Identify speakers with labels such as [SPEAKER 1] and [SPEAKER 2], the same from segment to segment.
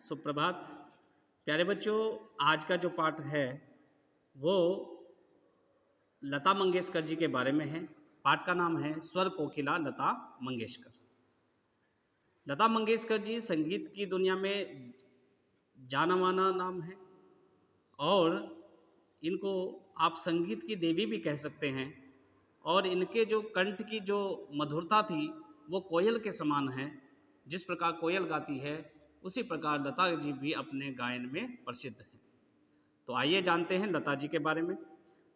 [SPEAKER 1] सुप्रभात। प्यारे बच्चों, आज का जो पाठ है वो लता मंगेशकर जी के बारे में है। पाठ का नाम है स्वर कोकिला लता मंगेशकर। लता मंगेशकर जी संगीत की दुनिया में जाना माना नाम है और इनको आप संगीत की देवी भी कह सकते हैं। और इनके जो कंठ की जो मधुरता थी वो कोयल के समान है। जिस प्रकार कोयल गाती है उसी प्रकार लता जी भी अपने गायन में प्रसिद्ध हैं। तो आइए जानते हैं लता जी के बारे में।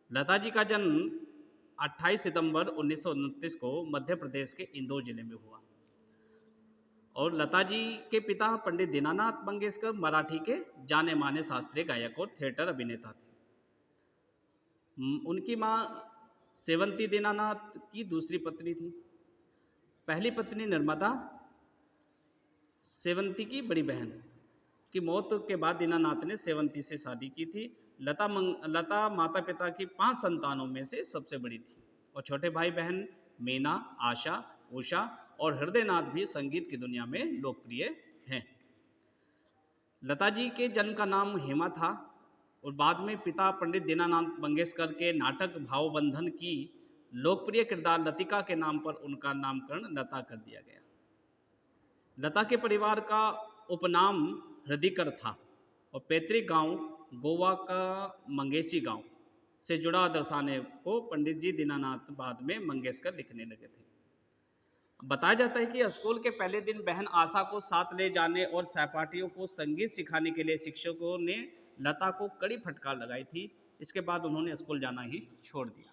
[SPEAKER 1] लता जी का जन्म 28 सितंबर 1929 को मध्य प्रदेश के इंदौर जिले में हुआ। और लता जी के पिता पंडित दीनानाथ मंगेशकर मराठी के जाने माने शास्त्रीय गायक और थिएटर अभिनेता थे। उनकी माँ सेवंती दीनानाथ की दूसरी पत्नी थी। पहली पत्नी निर्मदा सेवंती की बड़ी बहन की मौत के बाद दीनानाथ ने सेवंती से शादी की थी। लता माता पिता की 5 संतानों में से सबसे बड़ी थी और छोटे भाई बहन मीना, आशा, उषा और हृदयनाथ भी संगीत की दुनिया में लोकप्रिय हैं। लता जी के जन्म का नाम हेमा था और बाद में पिता पंडित दीनानाथ मंगेशकर के नाटक भावबंधन की लोकप्रिय किरदार लतिका के नाम पर उनका नामकरण लता कर दिया गया। लता के परिवार का उपनाम हृदयकर था और पैतृक गांव गोवा का मंगेशी गांव से जुड़ा दर्शाने को पंडित जी दीनानाथ बाद में मंगेशकर लिखने लगे थे। बताया जाता है कि स्कूल के पहले दिन बहन आशा को साथ ले जाने और सहपाठियों को संगीत सिखाने के लिए शिक्षकों ने लता को कड़ी फटकार लगाई थी। इसके बाद उन्होंने स्कूल जाना ही छोड़ दिया।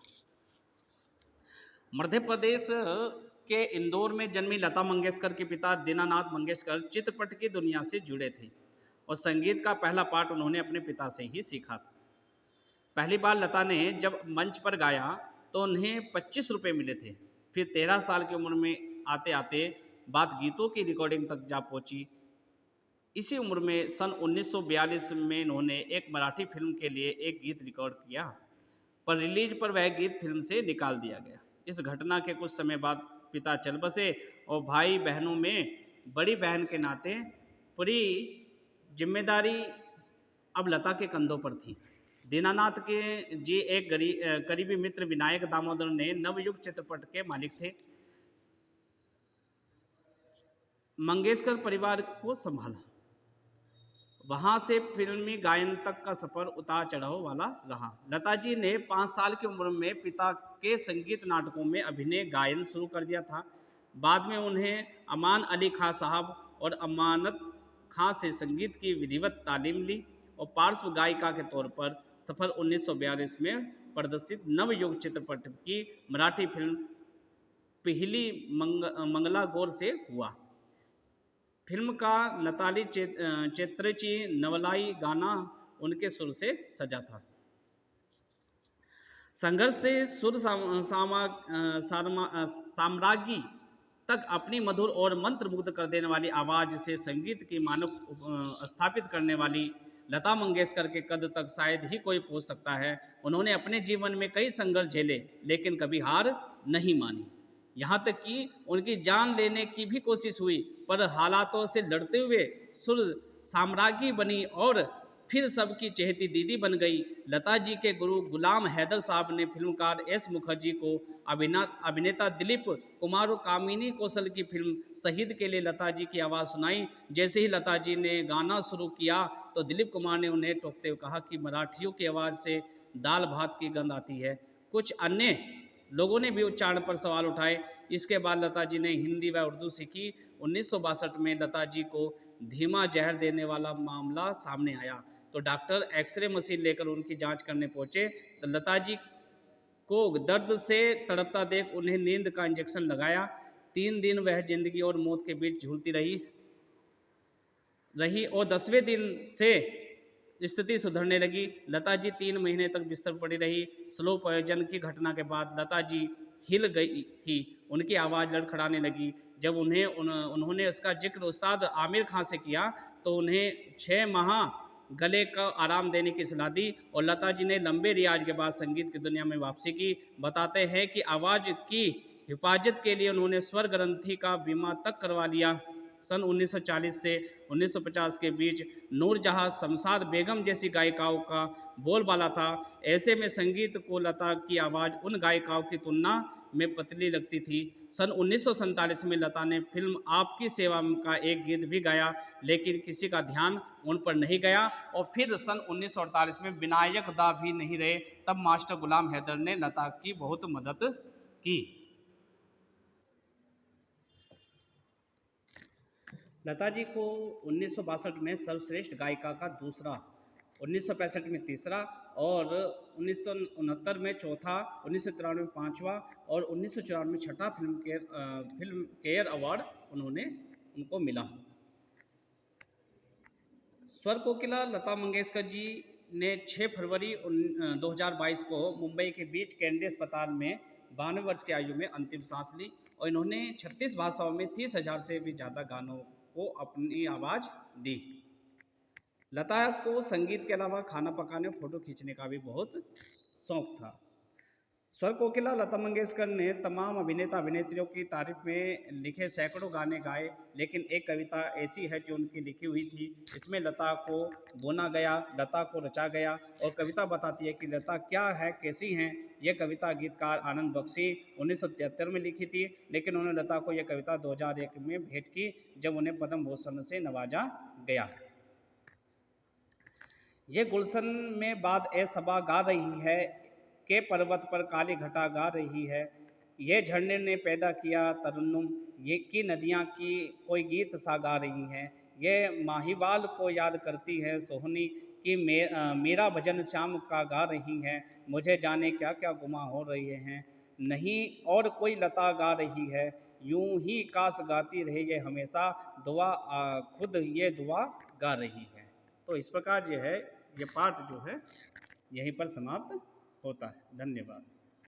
[SPEAKER 1] मध्य प्रदेश के इंदौर में जन्मी लता मंगेशकर के पिता दीनानाथ मंगेशकर चित्रपट की दुनिया से जुड़े थे और संगीत का पहला पाठ उन्होंने अपने पिता से ही सीखा था। पहली बार लता ने जब मंच पर गाया तो उन्हें 25 रुपये मिले थे। फिर 13 साल की उम्र में आते आते बात गीतों की रिकॉर्डिंग तक जा पहुंची। इसी उम्र में सन 1942 में उन्होंने एक मराठी फिल्म के लिए एक गीत रिकॉर्ड किया, पर रिलीज पर वह गीत फिल्म से निकाल दिया गया। इस घटना के कुछ समय बाद पिता चल बसे और भाई बहनों में बड़ी बहन के नाते पूरी जिम्मेदारी अब लता के कंधों पर थी। दीनानाथ के जी एक करीबी मित्र विनायक दामोदर ने नवयुग चित्रपट के मालिक थे। मंगेशकर परिवार को संभाला। वहां से फिल्मी गायन तक का सफर उतार चढ़ाव वाला रहा। लता जी ने 5 साल की उम्र में पिता के संगीत नाटकों में अभिनय गायन शुरू कर दिया था। बाद में उन्हें अमान अली खां साहब और अमानत खां से संगीत की विधिवत तालीम ली और पार्श्व गायिका के तौर पर सफर 1942 में प्रदर्शित नवयुग चित्रपट की मराठी फिल्म पिहली मंगला गौर से हुआ। फिल्म का लताली चेत्रची नवलाई गाना उनके सुर से सजा था। संघर्ष से सुर साम्राज्ञी तक अपनी मधुर और मंत्रमुग्ध कर देने वाली आवाज़ से संगीत की मानक स्थापित करने वाली लता मंगेशकर के कद तक शायद ही कोई पहुंच सकता है। उन्होंने अपने जीवन में कई संघर्ष झेले लेकिन कभी हार नहीं मानी। यहाँ तक कि उनकी जान लेने की भी कोशिश हुई, पर हालातों से लड़ते हुए सुर साम्राज्ञी बनी और फिर सबकी चहेती दीदी बन गई। लता जी के गुरु गुलाम हैदर साहब ने फिल्मकार एस मुखर्जी को अभिनेता दिलीप कुमार और कामिनी कौशल की फिल्म शहीद के लिए लता जी की आवाज़ सुनाई। जैसे ही लता जी ने गाना शुरू किया तो दिलीप कुमार ने उन्हें टोकते हुए कहा कि मराठियों की आवाज़ से दाल भात की गंध आती है। कुछ अन्य लोगों ने भी उच्चारण पर सवाल उठाए। इसके बाद लता जी ने हिंदी व उर्दू सीखी। 1962 में लता जी को धीमा जहर देने वाला मामला सामने आया तो डॉक्टर एक्सरे मशीन लेकर उनकी जांच करने पहुंचे तो लता जी को दर्द से तड़पता देख उन्हें नींद का इंजेक्शन लगाया। 3 दिन वह जिंदगी और मौत के बीच झूलती रही और 10वें दिन से स्थिति सुधरने लगी। लता जी 3 महीने तक बिस्तर पड़ी रही। स्लो पॉइजन की घटना के बाद लता जी हिल गई थी। उनकी आवाज़ लड़खड़ाने लगी। जब उन्होंने इसका जिक्र उस्ताद आमिर खां से किया तो उन्हें 6 माह गले का आराम देने की सलाह दी और लता जी ने लंबे रियाज के बाद संगीत की दुनिया में वापसी की। बताते हैं कि आवाज़ की हिफाजत के लिए उन्होंने स्वर ग्रंथि का बीमा तक करवा लिया। सन 1940 से 1950 के बीच नूरजहां, शमशाद बेगम जैसी गायिकाओं का बोलबाला था। ऐसे में संगीत को लता की आवाज़ उन गायिकाओं की तुलना में पतली लगती थी। सन 1947 में लता ने फिल्म आपकी सेवा का एक गीत भी गाया, लेकिन किसी का ध्यान उन पर नहीं गया। और फिर सन 1948 में विनायक दा भी नहीं रहे, तब मास्टर गुलाम हैदर ने लता की बहुत मदद की। लता जी को 1962 में सर्वश्रेष्ठ गायिका का दूसरा, 1965 में तीसरा और 1969 में चौथा, 1993 में पांचवा और 1994 में छठा फिल्म केयर अवार्ड उनको मिला। स्वर कोकिला लता मंगेशकर जी ने 6 फरवरी 2022 को मुंबई के बीच कैंडी अस्पताल में 92 वर्ष की आयु में अंतिम सांस ली और इन्होंने 36 भाषाओं में 30,000 से भी ज़्यादा गानों को अपनी आवाज़ दी। लता को संगीत के अलावा खाना पकाने और फोटो खींचने का भी बहुत शौक था। स्वर कोकिला लता मंगेशकर ने तमाम अभिनेता अभिनेत्रियों की तारीफ में लिखे सैकड़ों गाने गाए, लेकिन एक कविता ऐसी है जो उनकी लिखी हुई थी। इसमें लता को बुना गया, लता को रचा गया और कविता बताती है कि लता क्या है, कैसी हैं। यह कविता गीतकार आनंद बख्शी 1973 में लिखी थी, लेकिन उन्होंने लता को यह कविता 2001 में भेंट की जब उन्हें पद्म भूषण से नवाजा गया। ये गुलशन में बाद ए सबा गा रही है, के पर्वत पर काली घटा गा रही है। ये झरने ने पैदा किया तरन्नुम, ये की नदियाँ की कोई गीत सा गा रही हैं। ये माहीवाल को याद करती है सोहनी कि मेरा भजन श्याम का गा रही हैं। मुझे जाने क्या क्या गुमा हो रहे हैं, नहीं और कोई लता गा रही है। यूं ही काश गाती रहे ये हमेशा, दुआ खुद ये दुआ गा रही है। तो इस प्रकार जो है ये पाठ जो है यहीं पर समाप्त होता है। धन्यवाद।